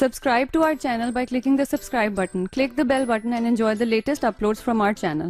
Subscribe to our channel by clicking the subscribe button. Click the bell button and enjoy the latest uploads from our channel.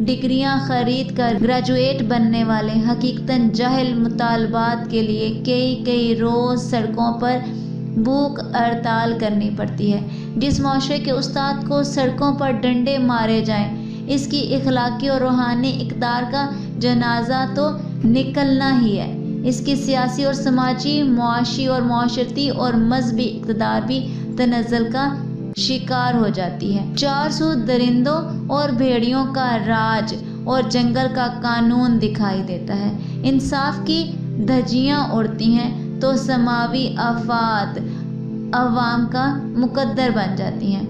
ڈگریاں خرید کر graduate بننے والے حقیقتاً جاہل مطالبات کے لیے کئی روز سڑکوں پر بھوک ہڑتال کرنی پڑتی ہے۔ جس معاشرے کے استاد کو سڑکوں پر ڈنڈے مارے جائیں، اس کی اخلاقی اور روحانی اقدار کا جنازہ تو نکلنا ہی ہے، اس کی سیاسی اور سماجی، معاشی اور معاشرتی اور مذہبی اقتدار بھی تنزل کا شکار ہو جاتی ہے۔ 400 درندوں اور بھیڑیوں کا راج اور جنگل کا قانون دکھائی دیتا ہے۔ انصاف کی دھجیاں اڑتی ہیں تو سماوی آفات عوام کا مقدر بن جاتی ہیں۔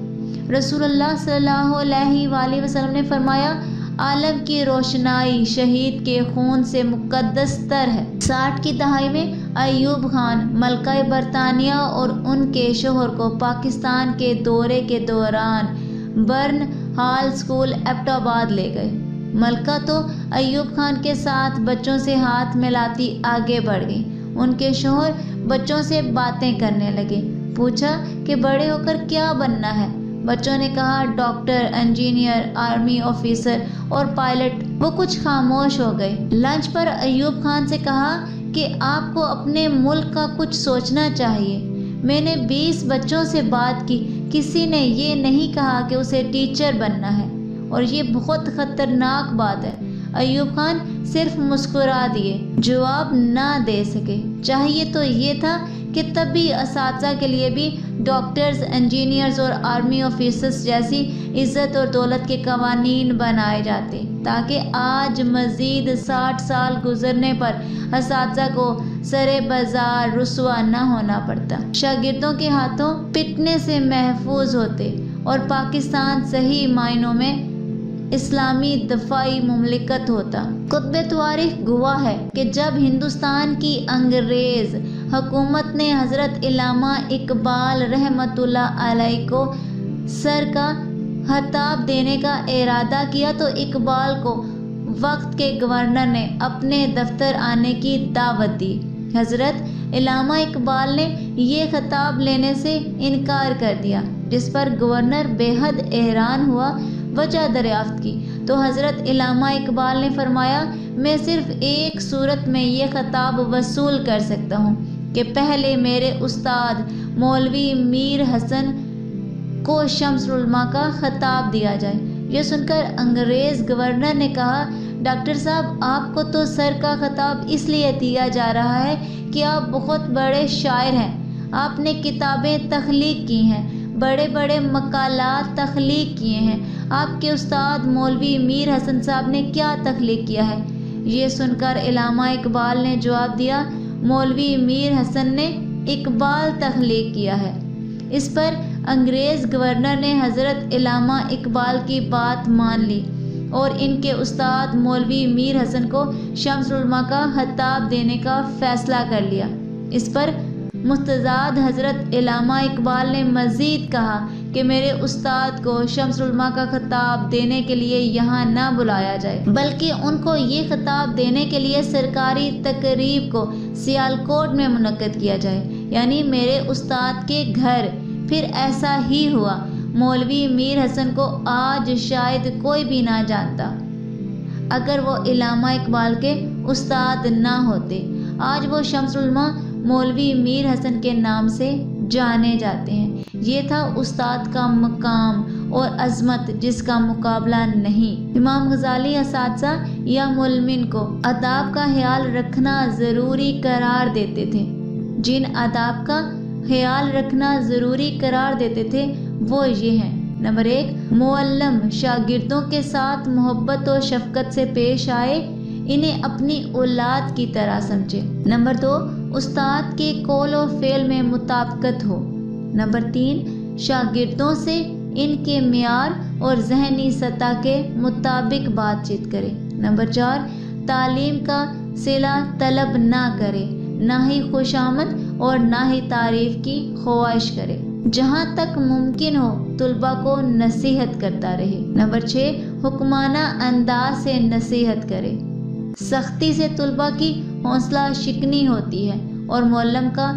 رسول اللہ صلی اللہ علیہ وآلہ وسلم نے فرمایا، عالم کی روشنائی شہید کے خون سے مقدس تر ہے۔ 60 کی دہائی میں ایوب خان ملکہ برطانیہ اور ان کے شوہر کو پاکستان کے دورے کے دوران برن ہال اسکول ایبٹ آباد لے گئے۔ ملکہ تو ایوب خان کے ساتھ بچوں سے ہاتھ ملاتی آگے بڑھ گئی۔ ان کے شوہر بچوں سے باتیں کرنے لگے۔ پوچھا کہ بڑے ہو کر کیا بننا ہے؟ بچوں نے کہا ڈاکٹر، انجینئر، آرمی آفیسر اور پائلٹ۔ وہ کچھ خاموش ہو گئے۔ لنچ پر ایوب خان سے کہا کہ آپ کو اپنے ملک کا کچھ سوچنا چاہیے۔ میں نے 20 بچوں سے بات کی، کسی نے یہ نہیں کہا کہ اسے ٹیچر بننا ہے، اور یہ بہت خطرناک بات ہے۔ ایوب خان صرف مسکرا دیے، جواب نہ دے سکے۔ چاہیے تو یہ تھا کہ تب بھی اساتذہ کے لیے بھی ڈاکٹرز، انجینئرز اور آرمی آفیسرز جیسی عزت اور دولت کے قوانین بنائے جاتے، تاکہ آج مزید 60 سال گزرنے پر اساتذہ کو سرے بازار رسوا نہ ہونا پڑتا، شاگردوں کے ہاتھوں پٹنے سے محفوظ ہوتے، اور پاکستان صحیح معنوں میں اسلامی دفاعی مملکت ہوتا۔ قطب تواریخ گواہ ہے کہ جب ہندوستان کی انگریز حکومت نے حضرت علامہ اقبال رحمۃ اللہ علیہ کو سر کا خطاب دینے کا ارادہ کیا تو اقبال کو وقت کے گورنر نے اپنے دفتر آنے کی دعوت دی۔ حضرت علامہ اقبال نے یہ خطاب لینے سے انکار کر دیا، جس پر گورنر بے حد حیران ہوا۔ وجہ دریافت کی تو حضرت علامہ اقبال نے فرمایا، میں صرف ایک صورت میں یہ خطاب وصول کر سکتا ہوں کہ پہلے میرے استاد مولوی میر حسن کو شمس العلماء کا خطاب دیا جائے۔ یہ سن کر انگریز گورنر نے کہا، ڈاکٹر صاحب، آپ کو تو سر کا خطاب اس لیے دیا جا رہا ہے کہ آپ بہت بڑے شاعر ہیں، آپ نے کتابیں تخلیق کی ہیں، بڑے بڑے مقالات تخلیق کیے ہیں۔ آپ کے استاد مولوی میر حسن صاحب نے کیا تخلیق کیا ہے؟ یہ سن کر علامہ اقبال نے جواب دیا، مولوی میر حسن نے اقبال تخلیق کیا ہے۔ اس پر انگریز گورنر نے حضرت علامہ اقبال کی بات مان لی اور ان کے استاد مولوی میر حسن کو شمس العلماء کا خطاب دینے کا فیصلہ کر لیا۔ اس پر مستزاد حضرت علامہ اقبال نے مزید کہا کہ میرے استاد کو شمس العلماء کا خطاب دینے کے لیے یہاں نہ بلایا جائے، بلکہ ان کو یہ خطاب دینے کے لیے سرکاری تقریب کو سیالکوٹ میں منعقد کیا جائے، یعنی میرے استاد کے گھر۔ پھر ایسا ہی ہوا۔ مولوی میر حسن کو آج شاید کوئی بھی نہ جانتا، اگر وہ علامہ اقبال کے استاد نہ ہوتے۔ آج وہ شمس العلماء مولوی میر حسن کے نام سے جانے جاتے ہیں۔ یہ تھا استاد کا مقام اور عظمت جس کا مقابلہ نہیں۔ امام غزالی اساتذہ یا معلمین کو آداب کا خیال رکھنا ضروری قرار دیتے تھے۔ جن آداب کا خیال رکھنا ضروری قرار دیتے تھے وہ یہ ہیں: نمبر 1، معلم شاگردوں کے ساتھ محبت و شفقت سے پیش آئے، انہیں اپنی اولاد کی طرح سمجھے۔ نمبر 2، استاد کے قول و فعل میں مطابقت ہو۔ نمبر 3، شاگردوں سے ان کے معیار اور ذہنی سطح کے مطابق بات چیت کرے۔ نمبر 4، تعلیم کا صلہ طلب نہ کرے، نہ ہی خوشامد اور نہ ہی تعریف کی خواہش کرے، جہاں تک ممکن ہو طلباء کو نصیحت کرتا رہے۔ نمبر 6، حکمانہ انداز سے نصیحت کرے۔ سختی سے طلباء کی حوصلہ شکنی ہوتی ہے اور معلم کا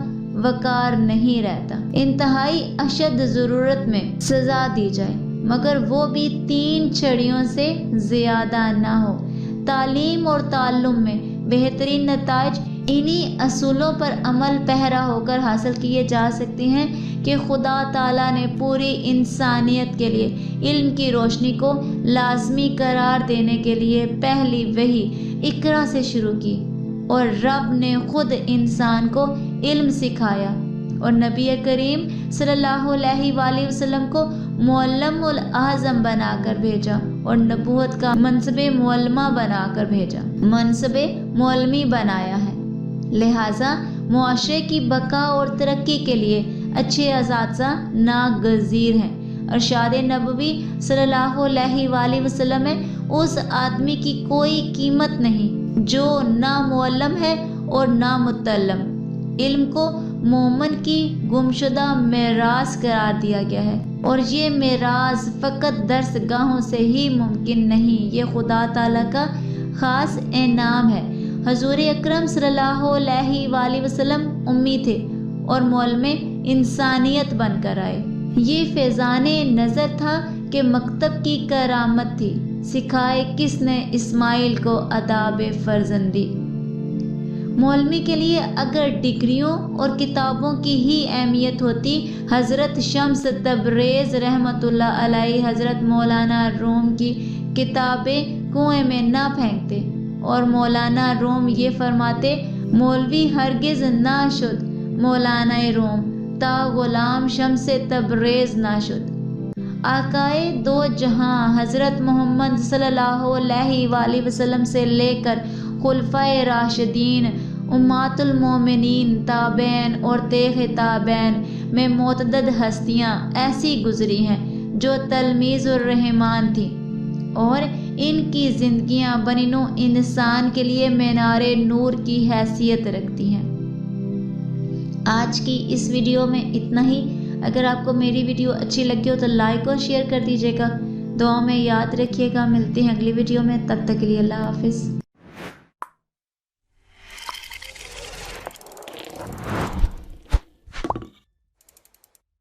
وقار نہیں رہتا۔ انتہائی اشد ضرورت میں سزا دی جائے۔ مگر وہ بھی 3 چھڑیوں سے زیادہ نہ ہو۔ تعلیم اور تعلم میں بہترین نتائج انہی اصولوں پر عمل پیرا ہو کر حاصل کیے جا سکتے ہیں کہ خدا تعالیٰ نے پوری انسانیت کے لیے علم کی روشنی کو لازمی قرار دینے کے لیے پہلی وحی اقرا سے شروع کی، اور رب نے خود انسان کو علم سکھایا اور نبی کریم صلی اللہ علیہ وآلہ وسلم کو معلم الاعظم بنا کر بھیجا اور نبوت کا منصب معلمہ بنا کر بھیجا، منصب معلمی بنایا ہے۔ لہٰذا معاشرے کی بقا اور ترقی کے لیے اچھے اساتذہ ناگزیر ہیں۔ ارشاد نبوی صلی اللہ علیہ وآلہ وسلم میں اس آدمی کی کوئی قیمت نہیں جو نہ معلم ہے اور نہ متعلم۔ علم کو مومن کی گمشدہ میراث قرار دیا گیا ہے، اور یہ میراث فقط درس گاہوں سے ہی ممکن نہیں، یہ خدا تعالیٰ کا خاص انعام ہے۔ حضور اکرم صلی اللہ علیہ وآلہ وسلم امی تھے اور معلم انسانیت بن کر آئے۔ یہ فیضان نظر تھا کہ مکتب کی کرامت تھی، سکھائے کس نے اسماعیل کو آداب فرزندی۔ مولوی کے لیے اگر ڈگریوں اور کتابوں کی ہی اہمیت ہوتی، حضرت شمس تبریز رحمۃ اللہ علیہ حضرت مولانا روم کی کتابیں کنویں میں نہ پھینکتے، اور مولانا روم یہ فرماتے، مولوی ہرگز نہ شد مولانا روم تا غلام شمس تبریز نہ شد۔ آقائے دو جہاں حضرت محمد صلی اللہ علیہ وآلہ وسلم سے لے کر خلفائے راشدین، امہات المومنین، تابعین اور تیغ تابعین میں متعدد ہستیاں ایسی گزری ہیں جو تلمیذ الرحمن تھیں، اور ان کی زندگیاں بنی نوع انسان کے لیے مینار نور کی حیثیت رکھتی ہیں۔ آج کی اس ویڈیو میں اتنا ہی۔ اگر آپ کو میری ویڈیو اچھی لگی ہو تو لائک اور شیئر کر دیجیے گا۔ دعاؤں میں یاد رکھیے گا۔ ملتے ہیں اگلی ویڈیو میں، تب تک کے لیے اللہ حافظ۔